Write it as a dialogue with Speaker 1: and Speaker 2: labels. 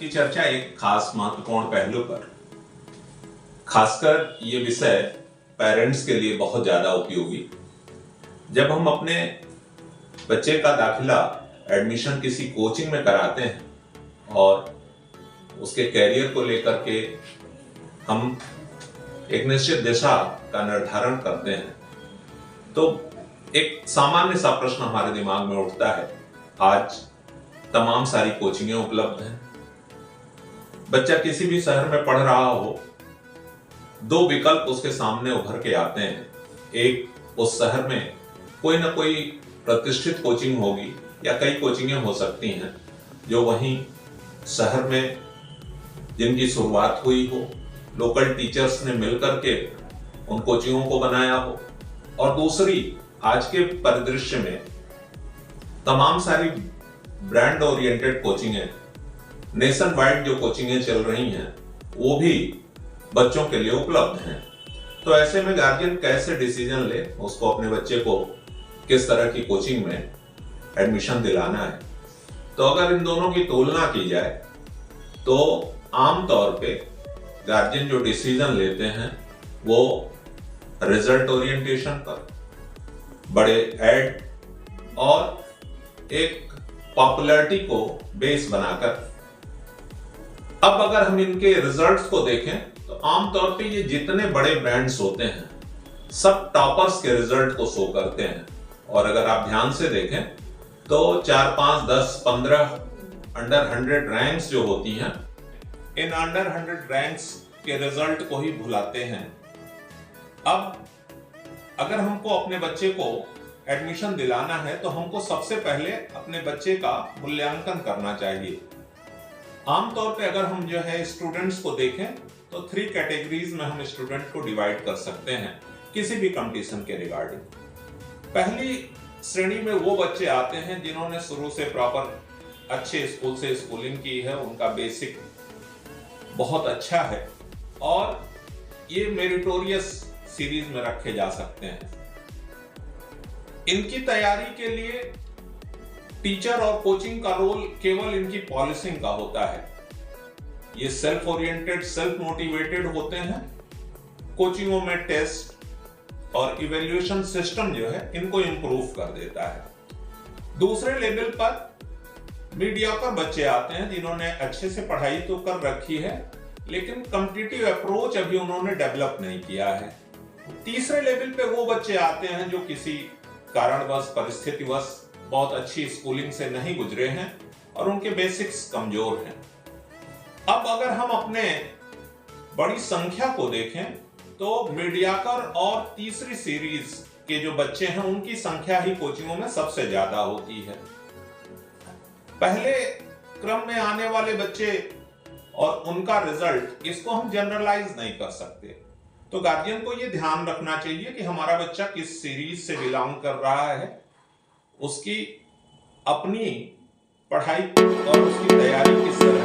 Speaker 1: की चर्चा एक खास महत्वपूर्ण पहलू पर, खासकर ये विषय पेरेंट्स के लिए बहुत ज्यादा उपयोगी। जब हम अपने बच्चे का दाखिला एडमिशन किसी कोचिंग में कराते हैं और उसके कैरियर को लेकर के हम एक निश्चित दिशा का निर्धारण करते हैं, तो एक सामान्य सा प्रश्न हमारे दिमाग में उठता है। आज तमाम सारी कोचिंगें उपलब्ध हैं, बच्चा किसी भी शहर में पढ़ रहा हो, दो विकल्प उसके सामने उभर के आते हैं। एक, उस शहर में कोई ना कोई प्रतिष्ठित कोचिंग होगी या कई कोचिंगें हो सकती हैं जो वहीं शहर में जिनकी शुरुआत हुई हो, लोकल टीचर्स ने मिलकर के उन कोचिंगों को बनाया हो। और दूसरी, आज के परिदृश्य में तमाम सारी ब्रांड ओरिएंटेड कोचिंगें, नेशन वाइड जो कोचिंगें चल रही हैं, वो भी बच्चों के लिए उपलब्ध हैं। तो ऐसे में गार्जियन कैसे डिसीजन ले उसको अपने बच्चे को किस तरह की कोचिंग में एडमिशन दिलाना है। तो अगर इन दोनों की तुलना की जाए तो आमतौर पे गार्जियन जो डिसीजन लेते हैं वो रिजल्ट ओरिएंटेशन पर, बड़े एड और एक पॉपुलैरिटी को बेस बनाकर। अब अगर हम इनके रिजल्ट्स को देखें तो आमतौर पे ये जितने बड़े ब्रांड्स होते हैं सब टॉपर्स के रिजल्ट को शो करते हैं। और अगर आप ध्यान से देखें तो 4, 5, 10, 15 अंडर 100 रैंक्स जो होती हैं, इन अंडर 100 रैंक्स के रिजल्ट को ही भुलाते हैं। अब अगर हमको अपने बच्चे को एडमिशन दिलाना है तो हमको सबसे पहले अपने बच्चे का मूल्यांकन करना चाहिए। आमतौर पे अगर हम जो है स्टूडेंट्स को देखें तो 3 कैटेगरीज में हम स्टूडेंट को डिवाइड कर सकते हैं किसी भी कंपटीशन के रिगार्डिंग। पहली श्रेणी में वो बच्चे आते हैं जिन्होंने शुरू से प्रॉपर अच्छे स्कूल से स्कूलिंग की है, उनका बेसिक बहुत अच्छा है और ये मेरिटोरियस सीरीज में रखे जा सकते हैं। इनकी तैयारी के लिए टीचर और कोचिंग का रोल केवल इनकी पॉलिसिंग का होता है। ये सेल्फ ओरिएंटेड, सेल्फ मोटिवेटेड होते हैं। कोचिंगों में टेस्ट और इवैल्यूएशन सिस्टम जो है इनको इंप्रूव कर देता है। दूसरे लेवल पर मीडियोकर बच्चे आते हैं जिन्होंने अच्छे से पढ़ाई तो कर रखी है लेकिन कॉम्पिटिटिव अप्रोच अभी उन्होंने डेवलप नहीं किया है। तीसरे लेवल पे वो बच्चे आते हैं जो किसी कारणवश, परिस्थितिवश बहुत अच्छी स्कूलिंग से नहीं गुजरे हैं और उनके बेसिक्स कमजोर हैं। अब अगर हम अपने बड़ी संख्या को देखें तो मीडियोकर और तीसरी सीरीज के जो बच्चे हैं उनकी संख्या ही कोचिंगों में सबसे ज्यादा होती है। पहले क्रम में आने वाले बच्चे और उनका रिजल्ट, इसको हम जनरलाइज नहीं कर सकते। तो गार्जियन को यह ध्यान रखना चाहिए कि हमारा बच्चा किस सीरीज से बिलोंग कर रहा है, उसकी अपनी पढ़ाई और उसकी तैयारी किस तरह